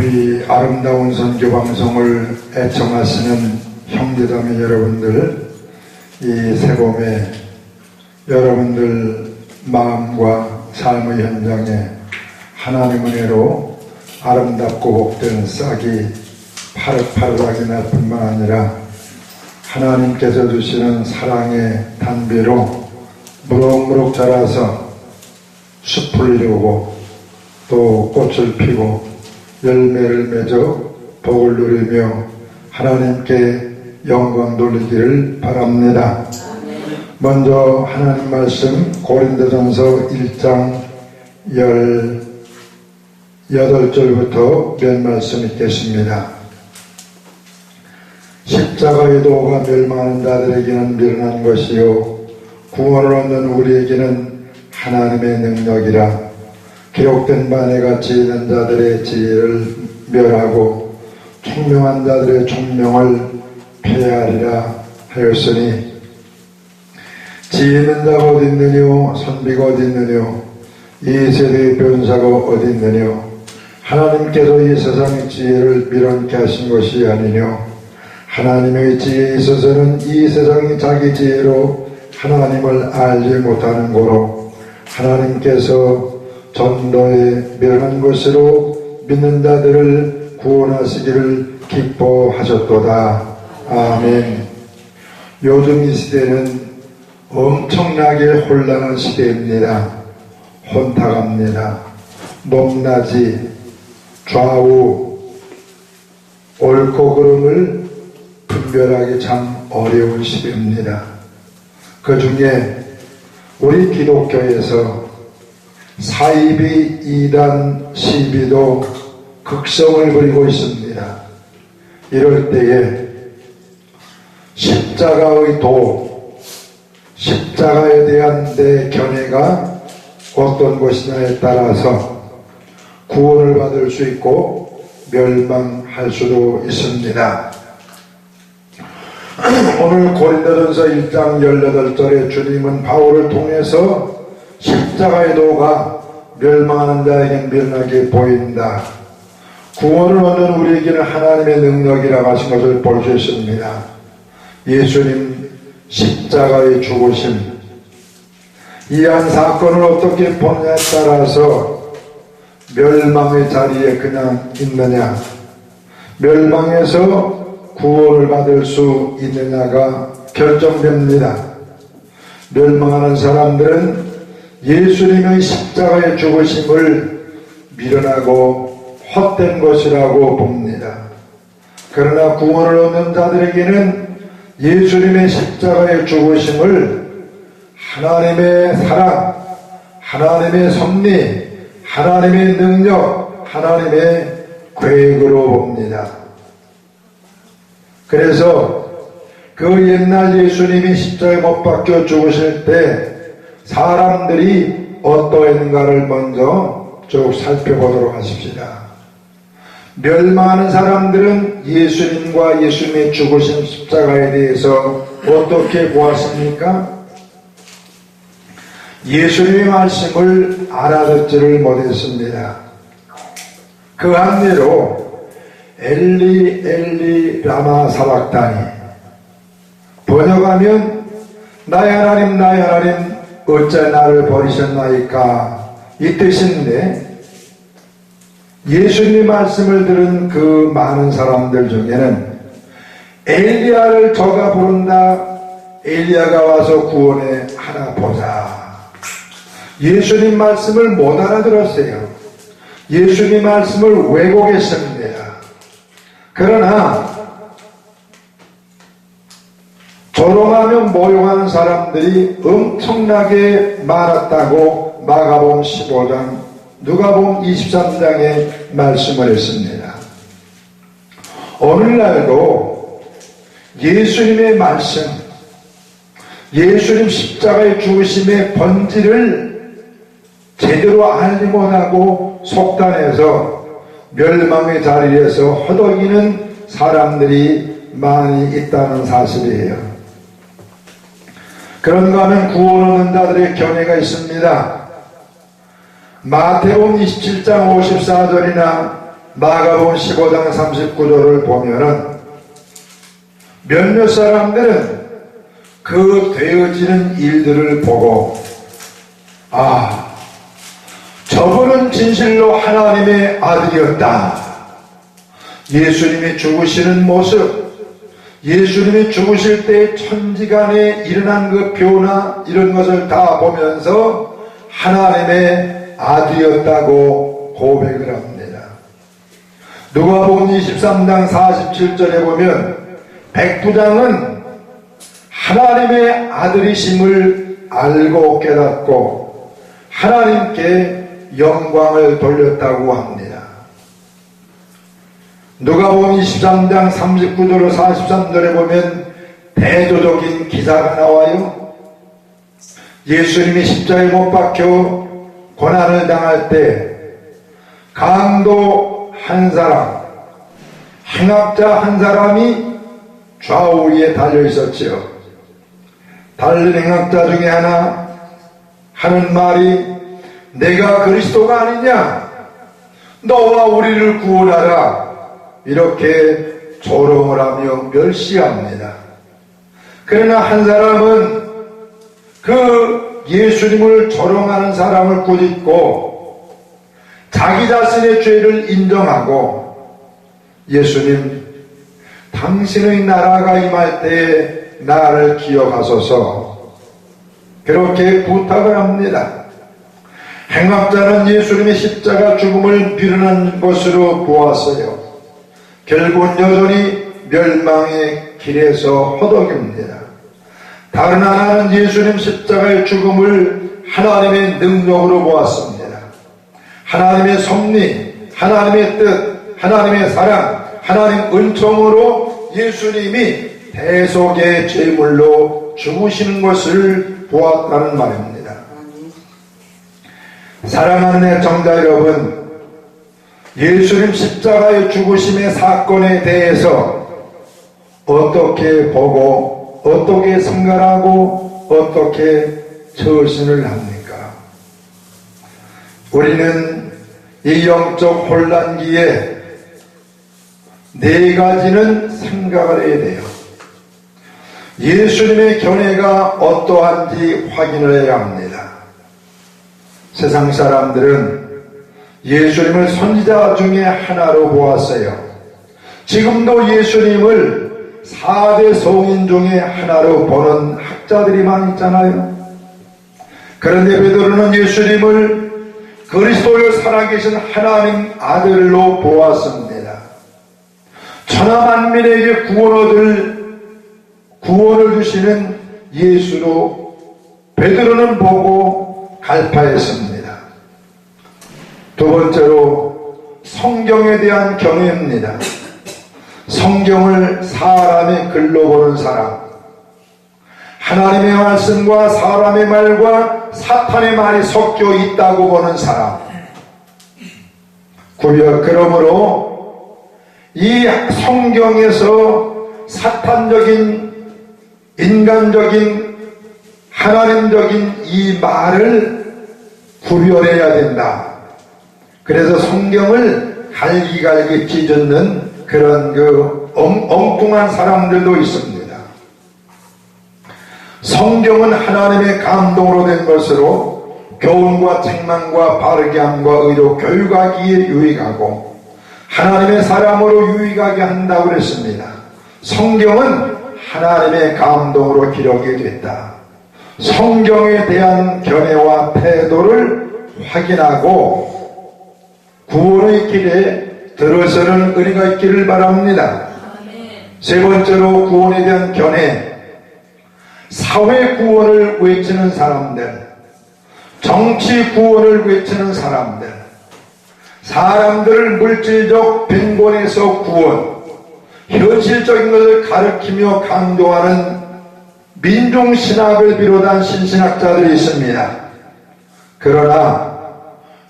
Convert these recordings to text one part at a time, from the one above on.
우리 아름다운 선교 방송을 애청하시는 형제자매 여러분들, 이 새봄에 여러분들 마음과 삶의 현장에 하나님 은혜로 아름답고 복된 싹이 파릇파릇하게 날 뿐만 아니라 하나님께서 주시는 사랑의 단비로 무럭무럭 자라서 숲을 이루고 또 꽃을 피고 열매를 맺어 복을 누리며 하나님께 영광 돌리기를 바랍니다. 먼저 하나님 말씀 고린도전서 1장 18절부터 몇 말씀 읽겠습니다. 십자가의 도가 멸망하는 자들에게는 미련한 것이요 구원을 얻는 우리에게는 하나님의 능력이라. 기록된 바 내같이 있는 자들의 지혜를 멸하고 총명한 자들의 총명을 폐하리라 하였으니, 지혜 있는 자가 어디 있느뇨? 선비가 어디 있느뇨? 이 세대의 변사가 어디 있느뇨? 하나님께서 이 세상의 지혜를 미련케 하신 것이 아니뇨? 하나님의 지혜에 있어서는 이 세상이 자기 지혜로 하나님을 알지 못하는 고로 하나님께서 전도에 미련한 것으로 믿는 자들을 구원하시기를 기뻐하셨도다. 아멘. 요즘 이 시대는 엄청나게 혼란한 시대입니다. 혼탁합니다. 높낮이, 좌우, 옳고 그름을 분별하기 참 어려운 시대입니다. 그 중에 우리 기독교에서 사이비 이단 시비도 극성을 부리고 있습니다. 이럴 때에 십자가의 도, 십자가에 대한 내 견해가 어떤 것이냐에 따라서 구원을 받을 수 있고 멸망할 수도 있습니다. 오늘 고린도전서 1장 18절에 주님은 바울을 통해서 십자가의 도가 멸망하는 자에겐 미련하게 보인다, 구원을 얻는 우리에게는 하나님의 능력이라고 하신 것을 볼 수 있습니다. 예수님 십자가의 죽으심, 이 한 사건을 어떻게 보느냐에 따라서 멸망의 자리에 그냥 있느냐, 멸망에서 구원을 받을 수 있느냐가 결정됩니다. 멸망하는 사람들은 예수님의 십자가의 죽으심을 미련하고 헛된 것이라고 봅니다. 그러나 구원을 얻는 자들에게는 예수님의 십자가의 죽으심을 하나님의 사랑, 하나님의 섭리, 하나님의 능력, 하나님의 계획으로 봅니다. 그래서 그 옛날 예수님이 십자가에 못 박혀 죽으실 때 사람들이 어떠했는가를 먼저 쭉 살펴보도록 하십시다. 멸망하는 사람들은 예수님과 예수님의 죽으신 십자가에 대해서 어떻게 보았습니까? 예수님의 말씀을 알아듣지를 못했습니다. 그 한대로 엘리 엘리 라마 사박다니, 번역하면 나의 하나님 나의 하나님 어째 나를 버리셨나이까, 이 뜻인데, 예수님의 말씀을 들은 그 많은 사람들 중에는 엘리야를 저가 부른다, 엘리야가 와서 구원해 하나 보자, 예수님 말씀을 못 알아들었어요. 예수님 말씀을 왜곡했습니다. 그러나 조롱하며 모욕하는 사람들이 엄청나게 많았다고 마가복음 15장, 누가복음 23장에 말씀을 했습니다. 오늘날도 예수님의 말씀, 예수님 십자가의 죽으심의 본질을 제대로 알지 못하고 속단해서 멸망의 자리에서 허덕이는 사람들이 많이 있다는 사실이에요. 그런가 하면 구원 얻는 자들의 견해가 있습니다. 마태복음 27장 54절이나 마가복음 15장 39절을 보면은 몇몇 사람들은 그 되어지는 일들을 보고 저분은 진실로 하나님의 아들이었다. 예수님이 죽으시는 모습, 예수님이 죽으실 때 천지간에 일어난 그 표나 이런 것을 다 보면서 하나님의 아들이었다고 고백을 합니다. 누가복음 23장 47절에 보면 백부장은 하나님의 아들이심을 알고 깨닫고 하나님께 영광을 돌렸다고 합니다. 누가복음 23장 39절로 43절에 보면 대조적인 기사가 나와요. 예수님이 십자가에 못 박혀 고난을 당할 때 강도 한 사람, 행악자 한 사람이 좌우에 달려 있었지요. 달린 행악자 중에 하나 하는 말이 내가 그리스도가 아니냐? 너와 우리를 구원하라. 이렇게 조롱을 하며 멸시합니다. 그러나 한 사람은 그 예수님을 조롱하는 사람을 꾸짖고 자기 자신의 죄를 인정하고 예수님, 당신의 나라가 임할 때에 나를 기억하소서 그렇게 부탁을 합니다. 행악자는 예수님의 십자가 죽음을 미루는 것으로 보았어요. 결국은 여전히 멸망의 길에서 허덕입니다. 다른 하나는 예수님 십자가의 죽음을 하나님의 능력으로 보았습니다. 하나님의 섭리, 하나님의 뜻, 하나님의 사랑, 하나님 은총으로 예수님이 대속의 제물로 죽으시는 것을 보았다는 말입니다. 사랑하는 애청자 여러분, 예수님 십자가의 죽으심의 사건에 대해서 어떻게 보고 어떻게 생각하고 어떻게 처신을 합니까? 우리는 이 영적 혼란기에 네 가지는 생각을 해야 돼요. 예수님의 견해가 어떠한지 확인을 해야 합니다. 세상 사람들은 예수님을 선지자 중에 하나로 보았어요. 지금도 예수님을 4대 성인 중에 하나로 보는 학자들이 많이 있잖아요. 그런데 베드로는 예수님을 그리스도여 살아계신 하나님 아들로 보았습니다. 천하만민에게 구원을 주시는 예수로 베드로는 보고 갈파했습니다. 두 번째로 성경에 대한 견해입니다. 성경을 사람의 글로 보는 사람, 하나님의 말씀과 사람의 말과 사탄의 말이 섞여 있다고 보는 사람, 그러므로 이 성경에서 사탄적인, 인간적인, 하나님적인 이 말을 구별해야 된다. 그래서 성경을 갈기갈기 찢는 그런 엉뚱한 사람들도 있습니다. 성경은 하나님의 감동으로 된 것으로 교훈과 책망과 바르게 함과 의로 교육하기에 유익하고 하나님의 사람으로 유익하게 한다고 그랬습니다. 성경은 하나님의 감동으로 기록이 됐다. 성경에 대한 견해와 태도를 확인하고 구원의 길에 들어서는 은혜가 있기를 바랍니다. 세 번째로 구원에 대한 견해, 사회 구원을 외치는 사람들, 정치 구원을 외치는 사람들, 사람들을 물질적 빈곤에서 구원, 현실적인 것을 가르치며 강조하는 민중신학을 비롯한 신신학자들이 있습니다. 그러나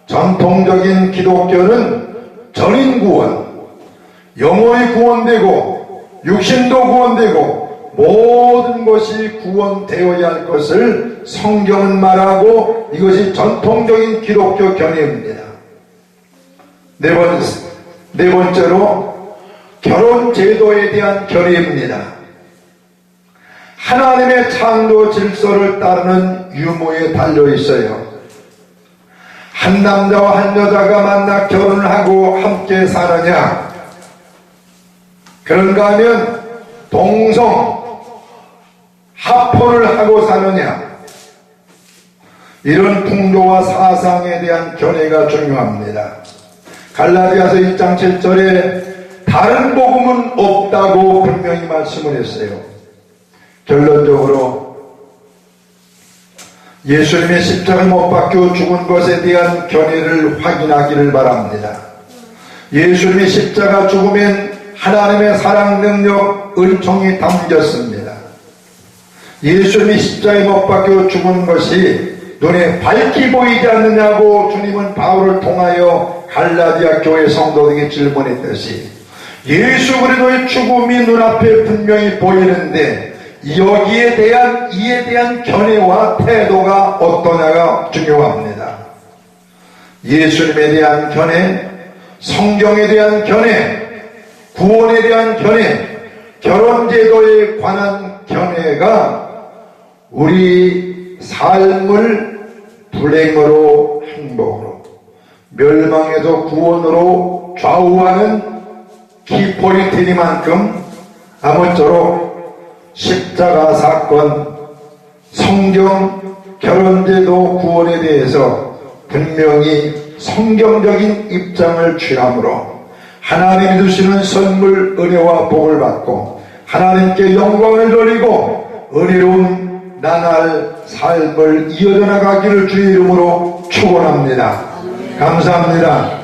전통적인 기독교는 전인 구원, 영혼이 구원되고 육신도 구원되고 모든 것이 구원되어야 할 것을 성경은 말하고 네 번째로 결혼 제도에 대한 견해입니다. 하나님의 창조 질서를 따르는 유무에 달려 있어요. 한 남자와 한 여자가 만나 결혼을 하고 함께 사느냐, 그런가 하면 동성 합혼을 하고 사느냐, 이런 풍조와 사상에 대한 견해가 중요합니다. 갈라디아서 1장 7절에 다른 복음은 없다고 분명히 말씀을 했어요. 결론적으로 예수님의 십자가 못 박혀 죽은 것에 대한 견해를 확인하기를 바랍니다. 예수님의 십자가 죽음엔 하나님의 사랑, 능력, 은총이 담겼습니다. 예수님이 십자가에 못 박혀 죽은 것이 눈에 밝게 보이지 않느냐고 주님은 바울을 통하여 갈라디아 교회 성도들에게 질문했듯이 예수 그리스도의 죽음이 눈앞에 분명히 보이는데 여기에 대한 이에 대한 견해와 태도가 어떠냐가 중요합니다. 예수님에 대한 견해, 성경에 대한 견해, 구원에 대한 견해, 결혼제도에 관한 견해가 우리 삶을 불행으로 행복으로, 멸망에서 구원으로 좌우하는 기포리 테니만큼 아무쪼록 십자가 사건, 성경, 결혼제도, 구원에 대해서 분명히 성경적인 입장을 취함으로 하나님이 주시는 선물, 은혜와 복을 받고 하나님께 영광을 돌리고 은혜로운 나날 삶을 이어져 나가기를 주의 이름으로 축원합니다. 감사합니다.